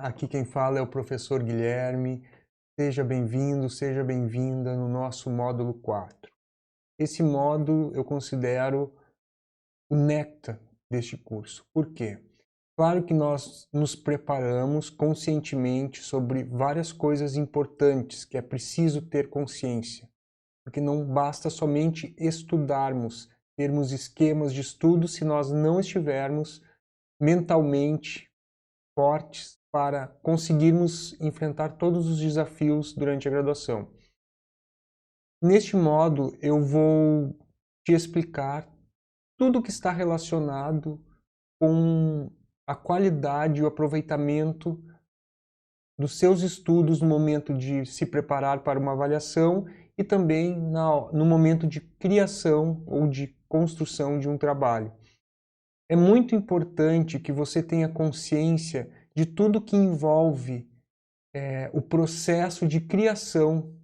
aqui quem fala é o professor Guilherme. Seja bem-vindo, seja bem-vinda no nosso módulo 4. Esse módulo eu considero o néctar deste curso. Por quê? Claro que nós nos preparamos conscientemente sobre várias coisas importantes que é preciso ter consciência, porque não basta somente estudarmos, termos esquemas de estudo se nós não estivermos mentalmente fortes para conseguirmos enfrentar todos os desafios durante a graduação. Neste módulo, eu vou te explicar tudo o que está relacionado com a qualidade e o aproveitamento dos seus estudos no momento de se preparar para uma avaliação e também no momento de criação ou de construção de um trabalho. É muito importante que você tenha consciência de tudo que envolve o processo de criação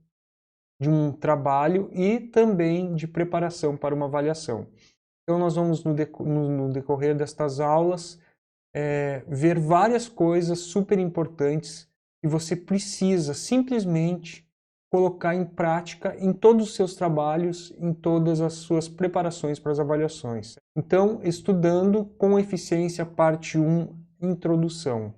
de um trabalho e também de preparação para uma avaliação. Então nós vamos no decorrer destas aulas ver várias coisas super importantes que você precisa simplesmente colocar em prática em todos os seus trabalhos, em todas as suas preparações para as avaliações. Então, estudando com eficiência, parte 1, introdução.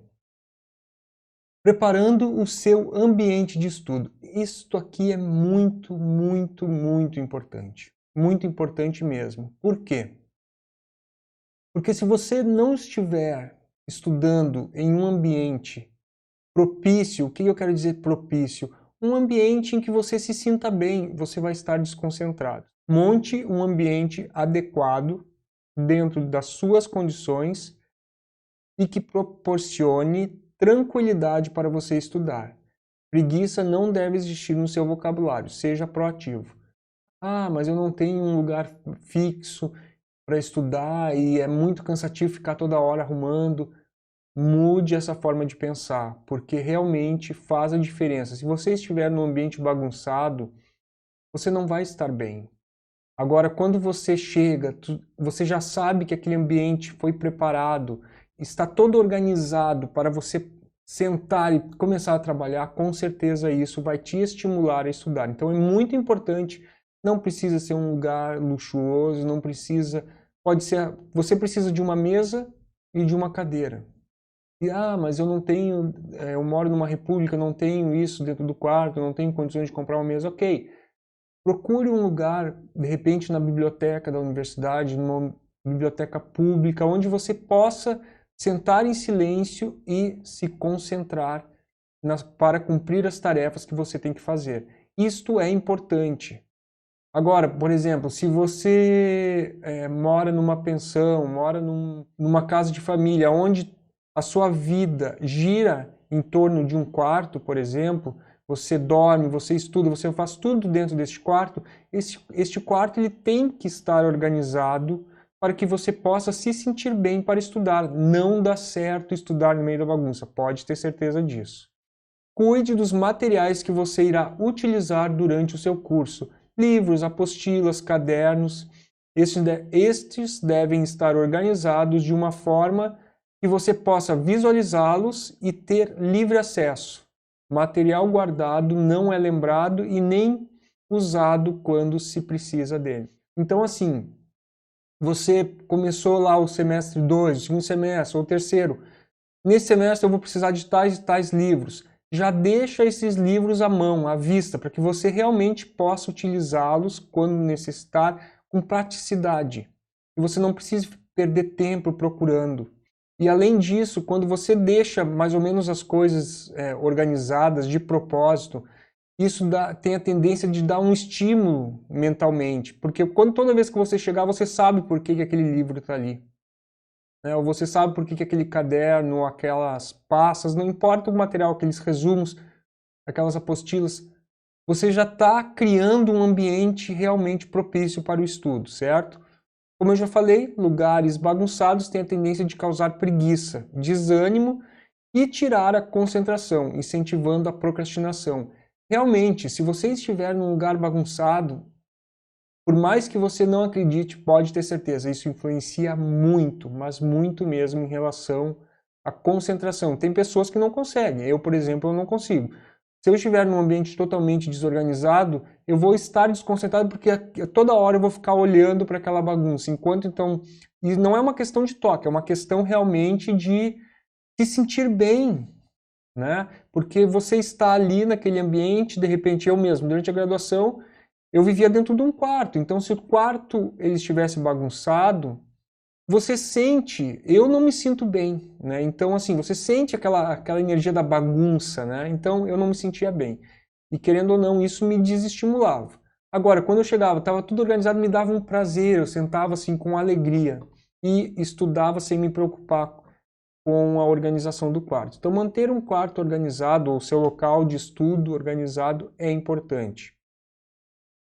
Preparando o seu ambiente de estudo. Isto aqui é muito, muito, muito importante. Muito importante mesmo. Por quê? Porque se você não estiver estudando em um ambiente propício, o que eu quero dizer propício? Um ambiente em que você se sinta bem, você vai estar desconcentrado. Monte um ambiente adequado dentro das suas condições e que proporcione tranquilidade para você estudar. Preguiça não deve existir no seu vocabulário, seja proativo. Ah, mas eu não tenho um lugar fixo para estudar e é muito cansativo ficar toda hora arrumando. Mude essa forma de pensar, porque realmente faz a diferença. Se você estiver num ambiente bagunçado, você não vai estar bem. Agora, quando você chega, você já sabe que aquele ambiente foi preparado, está todo organizado para você sentar e começar a trabalhar, com certeza isso vai te estimular a estudar. Então é muito importante, não precisa ser um lugar luxuoso, não precisa, pode ser, você precisa de uma mesa e de uma cadeira. E, mas eu não tenho, eu moro numa república, não tenho isso dentro do quarto, não tenho condições de comprar uma mesa. Ok, procure um lugar, de repente na biblioteca da universidade, numa biblioteca pública, onde você possa sentar em silêncio e se concentrar para cumprir as tarefas que você tem que fazer. Isto é importante. Agora, por exemplo, se você mora numa pensão, mora numa casa de família, onde a sua vida gira em torno de um quarto, por exemplo, você dorme, você estuda, você faz tudo dentro deste quarto, este quarto ele tem que estar organizado para que você possa se sentir bem para estudar. Não dá certo estudar no meio da bagunça, pode ter certeza disso. Cuide dos materiais que você irá utilizar durante o seu curso. Livros, apostilas, cadernos. Estes devem estar organizados de uma forma que você possa visualizá-los e ter livre acesso. Material guardado não é lembrado e nem usado quando se precisa dele. Então, assim, você começou lá o semestre 2, o segundo semestre, ou o terceiro. Nesse semestre eu vou precisar de tais e tais livros. Já deixa esses livros à mão, à vista, para que você realmente possa utilizá-los quando necessitar com praticidade. E você não precise perder tempo procurando. E além disso, quando você deixa mais ou menos as coisas organizadas de propósito, isso tem a tendência de dar um estímulo mentalmente. Porque toda vez que você chegar, você sabe por que aquele livro está ali. Ou você sabe por que aquele caderno, aquelas pastas, não importa o material, aqueles resumos, aquelas apostilas, você já está criando um ambiente realmente propício para o estudo, certo? Como eu já falei, lugares bagunçados têm a tendência de causar preguiça, desânimo e tirar a concentração, incentivando a procrastinação. Realmente, se você estiver num lugar bagunçado, por mais que você não acredite, pode ter certeza, isso influencia muito, mas muito mesmo em relação a concentração. Tem pessoas que não conseguem. Eu, por exemplo, eu não consigo. Se eu estiver num ambiente totalmente desorganizado, eu vou estar desconcentrado porque toda hora eu vou ficar olhando para aquela bagunça. Enquanto então, e não é uma questão de toque, é uma questão realmente de se sentir bem, né? Porque você está ali naquele ambiente, de repente eu mesmo, durante a graduação, eu vivia dentro de um quarto. Então, se o quarto ele estivesse bagunçado, você sente, eu não me sinto bem, né? Então, assim, você sente aquela energia da bagunça, né? Então, eu não me sentia bem. E querendo ou não, isso me desestimulava. Agora, quando eu chegava, estava tudo organizado, me dava um prazer, eu sentava assim com alegria e estudava sem me preocupar com a organização do quarto. Então, manter um quarto organizado ou seu local de estudo organizado é importante.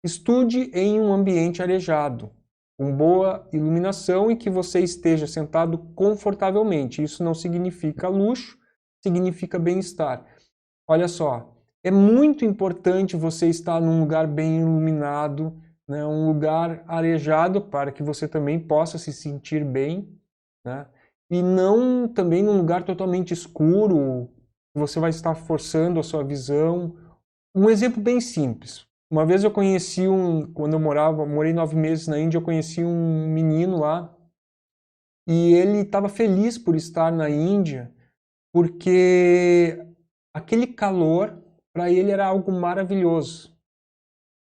Estude em um ambiente arejado, com boa iluminação e que você esteja sentado confortavelmente. Isso não significa luxo, significa bem-estar. Olha só, é muito importante você estar num lugar bem iluminado, né, um lugar arejado para que você também possa se sentir bem, né, e não também num lugar totalmente escuro, você vai estar forçando a sua visão. Um exemplo bem simples. Uma vez eu conheci quando eu morei 9 meses na Índia, eu conheci um menino lá e ele estava feliz por estar na Índia porque aquele calor para ele era algo maravilhoso.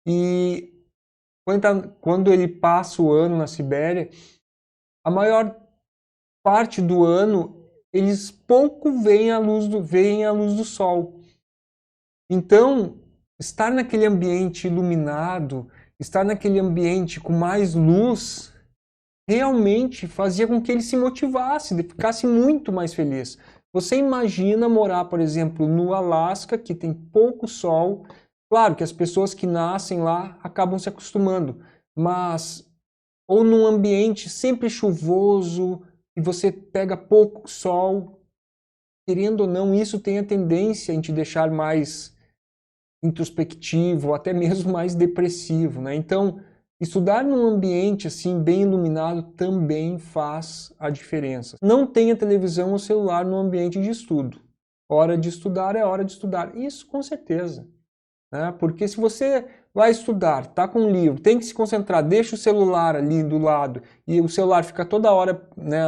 E quando ele passa o ano na Sibéria, a maior parte do ano eles pouco veem a luz do sol. Então, estar naquele ambiente iluminado, estar naquele ambiente com mais luz, realmente fazia com que ele se motivasse, ficasse muito mais feliz. Você imagina morar, por exemplo, no Alasca, que tem pouco sol. Claro que as pessoas que nascem lá acabam se acostumando, mas ou num ambiente sempre chuvoso e você pega pouco sol, querendo ou não, isso tem a tendência em te deixar mais introspectivo, até mesmo mais depressivo, né? Então, estudar num ambiente assim bem iluminado também faz a diferença. Não tenha televisão ou celular no ambiente de estudo. Hora de estudar é hora de estudar. Isso com certeza, né? Porque se você vai estudar, tá com um livro, tem que se concentrar, deixa o celular ali do lado e o celular fica toda hora, né,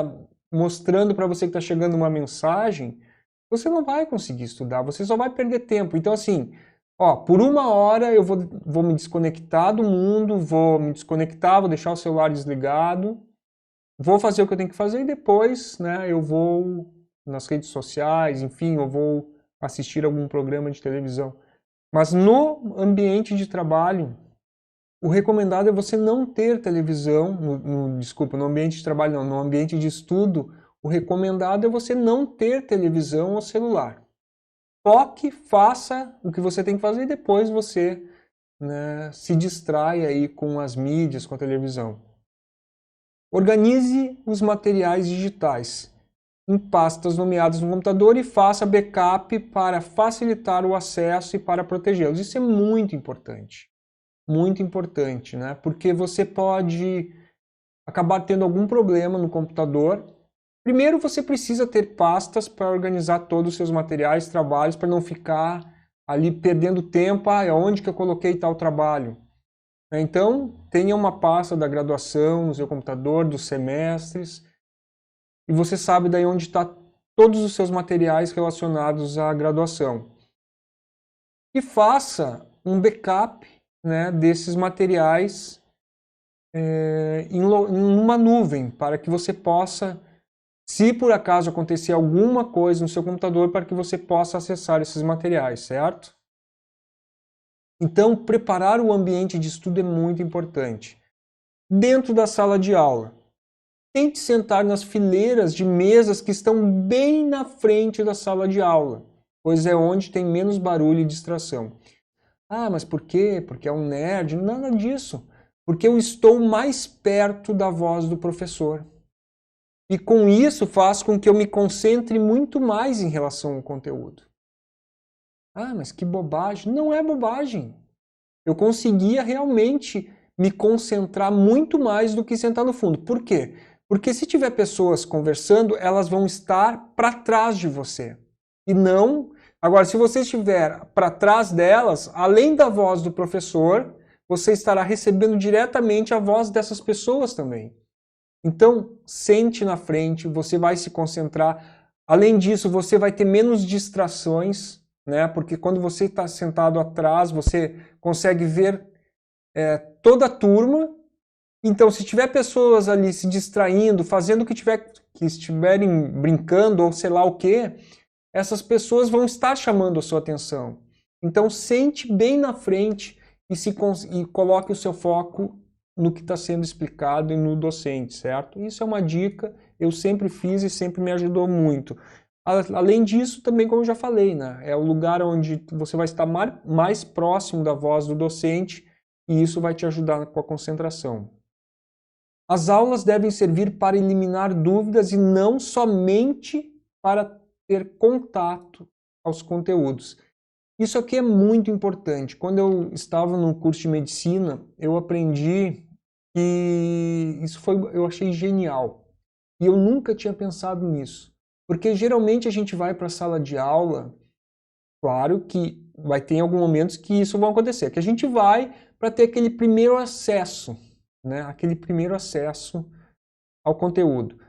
mostrando para você que está chegando uma mensagem, você não vai conseguir estudar, você só vai perder tempo. Então, assim, ó, por 1 hora eu vou me desconectar do mundo, vou me desconectar, vou deixar o celular desligado, vou fazer o que eu tenho que fazer e depois, né, eu vou nas redes sociais, enfim, eu vou assistir algum programa de televisão. Mas no ambiente de trabalho, o recomendado é você não ter televisão, desculpa, no ambiente de trabalho não, no ambiente de estudo, o recomendado é você não ter televisão ou celular. Foque, faça o que você tem que fazer e depois você, né, se distrai aí com as mídias, com a televisão. Organize os materiais digitais em pastas nomeadas no computador e faça backup para facilitar o acesso e para protegê-los. Isso é muito importante, né? Porque você pode acabar tendo algum problema no computador. Primeiro você precisa ter pastas para organizar todos os seus materiais, trabalhos, para não ficar ali perdendo tempo, onde que eu coloquei tal trabalho. Então, tenha uma pasta da graduação no seu computador, dos semestres, e você sabe daí onde está todos os seus materiais relacionados à graduação. E faça um backup, né, desses materiais em uma nuvem, para que você possa, se por acaso acontecer alguma coisa no seu computador, para que você possa acessar esses materiais, certo? Então, preparar o ambiente de estudo é muito importante. Dentro da sala de aula, tente sentar nas fileiras de mesas que estão bem na frente da sala de aula, pois é onde tem menos barulho e distração. Ah, mas por quê? Porque é um nerd? Nada disso. Porque eu estou mais perto da voz do professor. E com isso faz com que eu me concentre muito mais em relação ao conteúdo. Ah, mas que bobagem. Não é bobagem. Eu conseguia realmente me concentrar muito mais do que sentar no fundo. Por quê? Porque se tiver pessoas conversando, elas vão estar para trás de você. E não... Agora, se você estiver para trás delas, além da voz do professor, você estará recebendo diretamente a voz dessas pessoas também. Então, sente na frente, você vai se concentrar. Além disso, você vai ter menos distrações, né? Porque quando você está sentado atrás, você consegue ver toda a turma. Então, se tiver pessoas ali se distraindo, fazendo o que estiverem brincando ou sei lá o que, essas pessoas vão estar chamando a sua atenção. Então, sente bem na frente e coloque o seu foco no que está sendo explicado e no docente, certo? Isso é uma dica, eu sempre fiz e sempre me ajudou muito. Além disso, também como eu já falei, né? É o lugar onde você vai estar mais próximo da voz do docente e isso vai te ajudar com a concentração. As aulas devem servir para eliminar dúvidas e não somente para ter contato aos conteúdos. Isso aqui é muito importante. Quando eu estava no curso de medicina, eu aprendi e eu achei genial. E eu nunca tinha pensado nisso. Porque geralmente a gente vai para a sala de aula, claro que vai ter alguns momentos que isso vai acontecer, que a gente vai para ter aquele primeiro acesso, né? Aquele primeiro acesso ao conteúdo.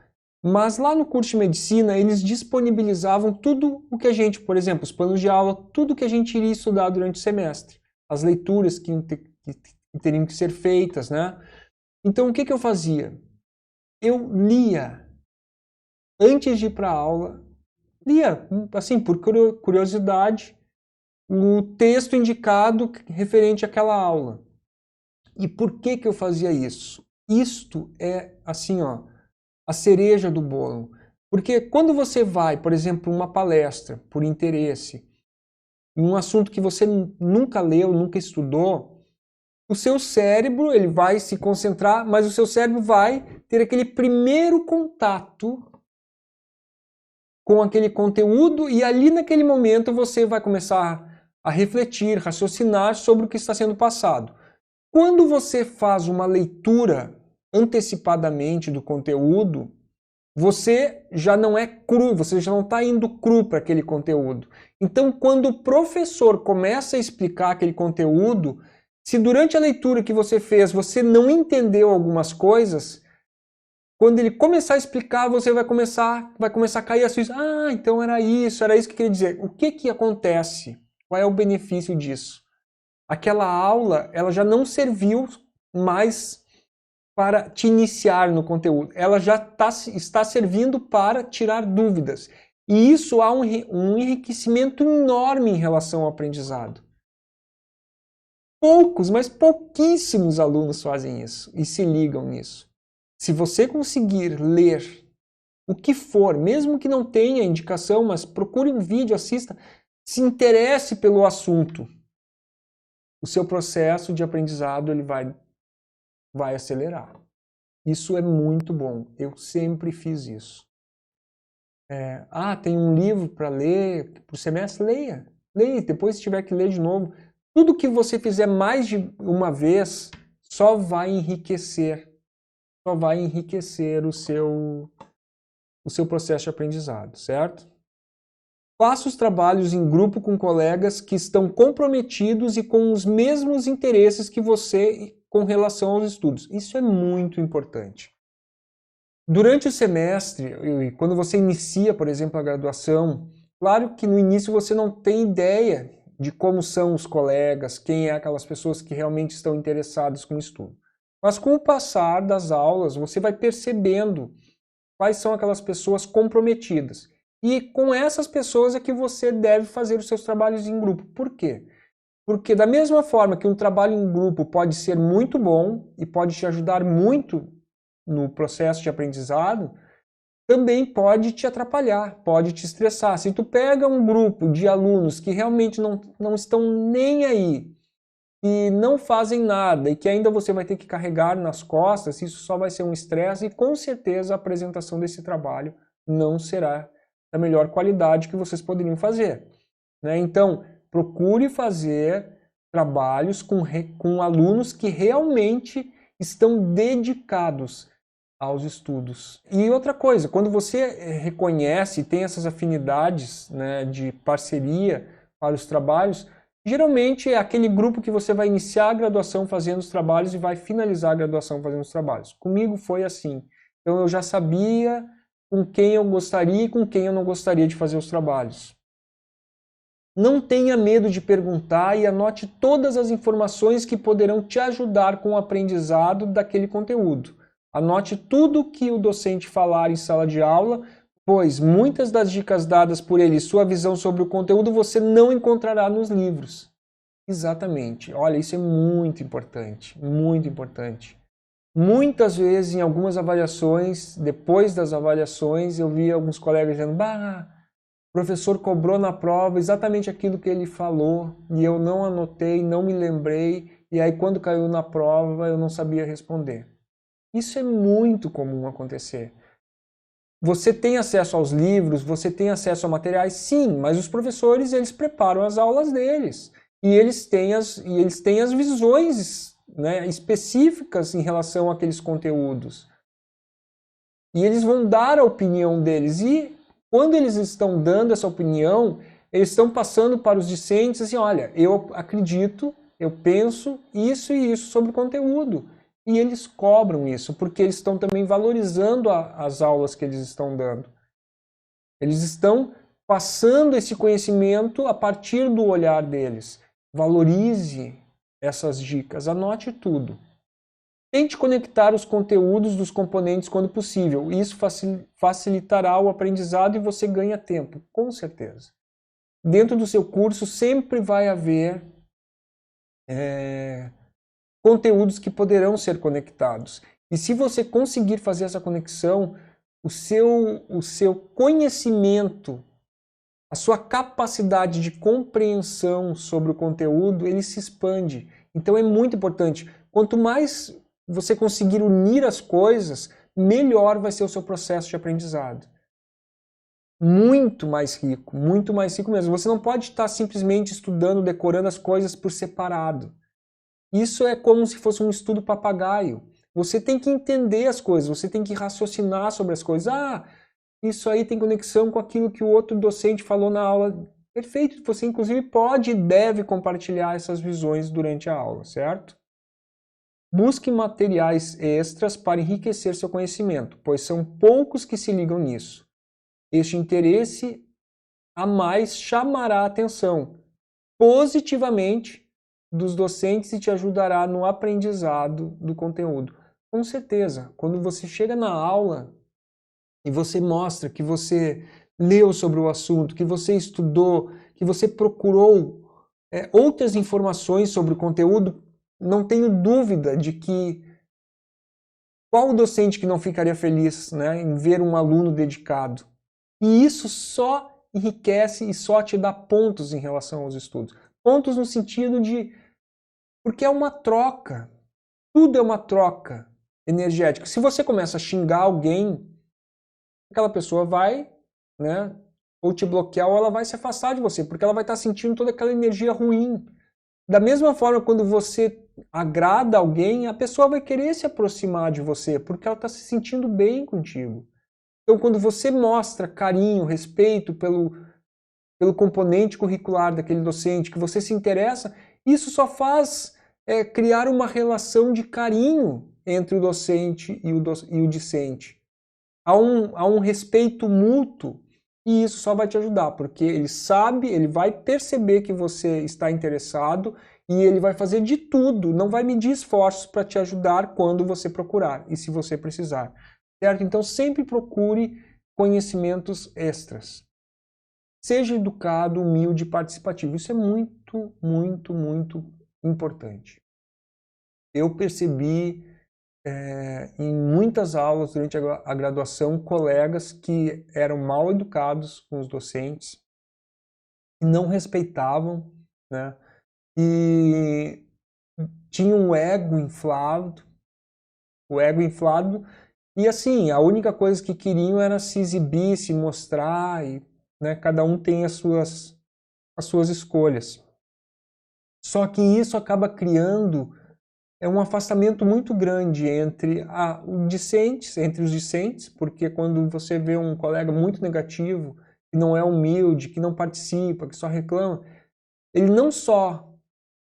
Mas lá no curso de medicina, eles disponibilizavam tudo o que a gente, por exemplo, os planos de aula, tudo que a gente iria estudar durante o semestre. As leituras que teriam que ser feitas, né? Então, o que eu fazia? Eu lia, antes de ir para a aula, lia, assim, por curiosidade, o texto indicado referente àquela aula. E por que eu fazia isso? Isto é, assim, ó, a cereja do bolo. Porque quando você vai, por exemplo, uma palestra por interesse, em um assunto que você nunca leu, nunca estudou, o seu cérebro ele vai se concentrar, mas o seu cérebro vai ter aquele primeiro contato com aquele conteúdo e ali naquele momento você vai começar a refletir, raciocinar sobre o que está sendo passado. Quando você faz uma leitura antecipadamente do conteúdo, você já não é cru, você já não está indo cru para aquele conteúdo. Então, quando o professor começa a explicar aquele conteúdo, se durante a leitura que você fez você não entendeu algumas coisas, quando ele começar a explicar, você vai começar a cair assim, então era isso que eu queria dizer. O que acontece? Qual é o benefício disso? Aquela aula, ela já não serviu mais para te iniciar no conteúdo. Ela já está servindo para tirar dúvidas. E isso há um enriquecimento enorme em relação ao aprendizado. Poucos, mas pouquíssimos alunos fazem isso e se ligam nisso. Se você conseguir ler o que for, mesmo que não tenha indicação, mas procure um vídeo, assista, se interesse pelo assunto, o seu processo de aprendizado ele vai acelerar. Isso é muito bom. Eu sempre fiz isso. Tem um livro para ler para o semestre? Leia. Leia. Depois, se tiver que ler de novo. Tudo que você fizer mais de uma vez só vai enriquecer. Só vai enriquecer o seu processo de aprendizado, certo? Faça os trabalhos em grupo com colegas que estão comprometidos e com os mesmos interesses que você com relação aos estudos. Isso é muito importante. Durante o semestre, quando você inicia, por exemplo, a graduação, claro que no início você não tem ideia de como são os colegas, quem é aquelas pessoas que realmente estão interessadas com o estudo. Mas com o passar das aulas, você vai percebendo quais são aquelas pessoas comprometidas. E com essas pessoas é que você deve fazer os seus trabalhos em grupo. Por quê? Porque da mesma forma que um trabalho em grupo pode ser muito bom e pode te ajudar muito no processo de aprendizado, também pode te atrapalhar, pode te estressar. Se tu pega um grupo de alunos que realmente não estão nem aí e não fazem nada e que ainda você vai ter que carregar nas costas, isso só vai ser um estresse e com certeza a apresentação desse trabalho não será da melhor qualidade que vocês poderiam fazer, né? Então, procure fazer trabalhos com alunos que realmente estão dedicados aos estudos. E outra coisa, quando você reconhece e tem essas afinidades, né, de parceria para os trabalhos, geralmente é aquele grupo que você vai iniciar a graduação fazendo os trabalhos e vai finalizar a graduação fazendo os trabalhos. Comigo foi assim. Então eu já sabia com quem eu gostaria e com quem eu não gostaria de fazer os trabalhos. Não tenha medo de perguntar e anote todas as informações que poderão te ajudar com o aprendizado daquele conteúdo. Anote tudo que o docente falar em sala de aula, pois muitas das dicas dadas por ele e sua visão sobre o conteúdo você não encontrará nos livros. Exatamente. Olha, isso é muito importante, muito importante. Muitas vezes, em algumas avaliações, depois das avaliações, eu vi alguns colegas dizendo: bah, o professor cobrou na prova exatamente aquilo que ele falou e eu não anotei, não me lembrei, e aí quando caiu na prova eu não sabia responder. Isso é muito comum acontecer. Você tem acesso aos livros, você tem acesso a materiais, sim, mas os professores eles preparam as aulas deles e eles têm as visões, né, específicas em relação àqueles conteúdos. E eles vão dar a opinião deles. E quando eles estão dando essa opinião, eles estão passando para os discentes assim: olha, eu acredito, eu penso isso e isso sobre o conteúdo. E eles cobram isso, porque eles estão também valorizando as aulas que eles estão dando. Eles estão passando esse conhecimento a partir do olhar deles. Valorize essas dicas, anote tudo. Tente conectar os conteúdos dos componentes quando possível. Isso facilitará o aprendizado e você ganha tempo, com certeza. Dentro do seu curso sempre vai haver conteúdos que poderão ser conectados. E se você conseguir fazer essa conexão, o seu conhecimento, a sua capacidade de compreensão sobre o conteúdo, ele se expande. Então é muito importante. Quanto mais você conseguir unir as coisas, melhor vai ser o seu processo de aprendizado. Muito mais rico mesmo. Você não pode estar simplesmente estudando, decorando as coisas por separado. Isso é como se fosse um estudo papagaio. Você tem que entender as coisas, você tem que raciocinar sobre as coisas. Ah, isso aí tem conexão com aquilo que o outro docente falou na aula. Perfeito, você inclusive pode e deve compartilhar essas visões durante a aula, certo? Busque materiais extras para enriquecer seu conhecimento, pois são poucos que se ligam nisso. Este interesse a mais chamará a atenção positivamente dos docentes e te ajudará no aprendizado do conteúdo. Com certeza, quando você chega na aula e você mostra que você leu sobre o assunto, que você estudou, que você procurou outras informações sobre o conteúdo, não tenho dúvida de que qual docente que não ficaria feliz, né, em ver um aluno dedicado? E isso só enriquece e só te dá pontos em relação aos estudos. Pontos no sentido de... porque é uma troca. Tudo é uma troca energética. Se você começa a xingar alguém, aquela pessoa vai, né, ou te bloquear ou ela vai se afastar de você, porque ela vai estar sentindo toda aquela energia ruim. Da mesma forma, quando você agrada alguém, a pessoa vai querer se aproximar de você, porque ela está se sentindo bem contigo. Então, quando você mostra carinho, respeito pelo componente curricular daquele docente, que você se interessa, isso só faz criar uma relação de carinho entre o docente e o discente. Há um respeito mútuo e isso só vai te ajudar, porque ele sabe, ele vai perceber que você está interessado e ele vai fazer de tudo, não vai medir esforços para te ajudar quando você procurar e se você precisar. Certo? Então sempre procure conhecimentos extras. Seja educado, humilde e participativo. Isso é muito, muito, muito importante. Eu percebi em muitas aulas durante a graduação colegas que eram mal educados com os docentes, que não respeitavam, né? E tinham um ego inflado, e assim, a única coisa que queriam era se exibir, se mostrar, e né, cada um tem as suas escolhas. Só que isso acaba criando um afastamento muito grande entre os discentes, porque quando você vê um colega muito negativo, que não é humilde, que não participa, que só reclama, ele não só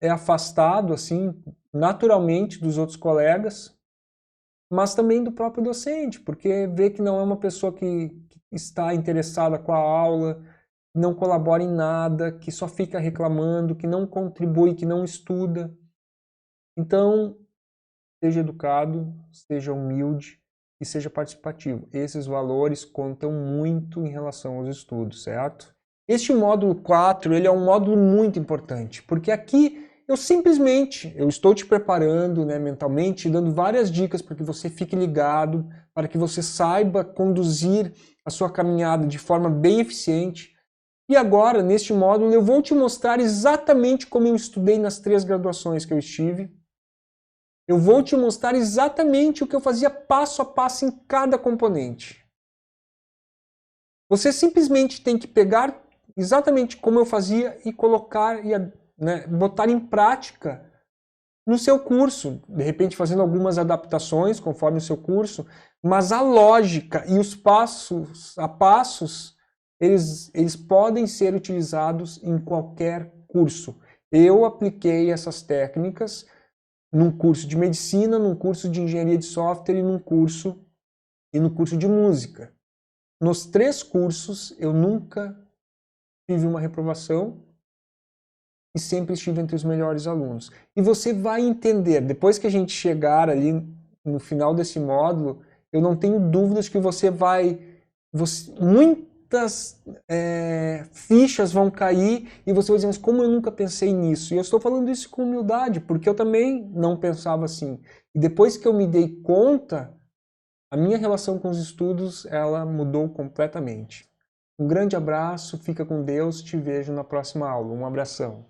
é afastado, assim, naturalmente dos outros colegas, mas também do próprio docente, porque vê que não é uma pessoa que está interessada com a aula, não colabora em nada, que só fica reclamando, que não contribui, que não estuda. Então, seja educado, seja humilde e seja participativo. Esses valores contam muito em relação aos estudos, certo? Este módulo 4, ele é um módulo muito importante, porque aqui eu estou te preparando, né, mentalmente, dando várias dicas para que você fique ligado, para que você saiba conduzir a sua caminhada de forma bem eficiente. E agora, neste módulo, eu vou te mostrar exatamente como eu estudei nas 3 graduações que eu estive. Eu vou te mostrar exatamente o que eu fazia passo a passo em cada componente. Você simplesmente tem que pegar exatamente como eu fazia e colocar, né, botar em prática no seu curso. De repente fazendo algumas adaptações conforme o seu curso, mas a lógica e os passos a passos, eles podem ser utilizados em qualquer curso. Eu apliquei essas técnicas num curso de medicina, num curso de engenharia de software e no curso de música. Nos 3 cursos eu nunca tive uma reprovação e sempre estive entre os melhores alunos. E você vai entender, depois que a gente chegar ali no final desse módulo, eu não tenho dúvidas que muitas fichas vão cair e você vai dizer, mas como eu nunca pensei nisso? E eu estou falando isso com humildade, porque eu também não pensava assim. E depois que eu me dei conta, a minha relação com os estudos, ela mudou completamente. Um grande abraço, fica com Deus, te vejo na próxima aula. Um abração.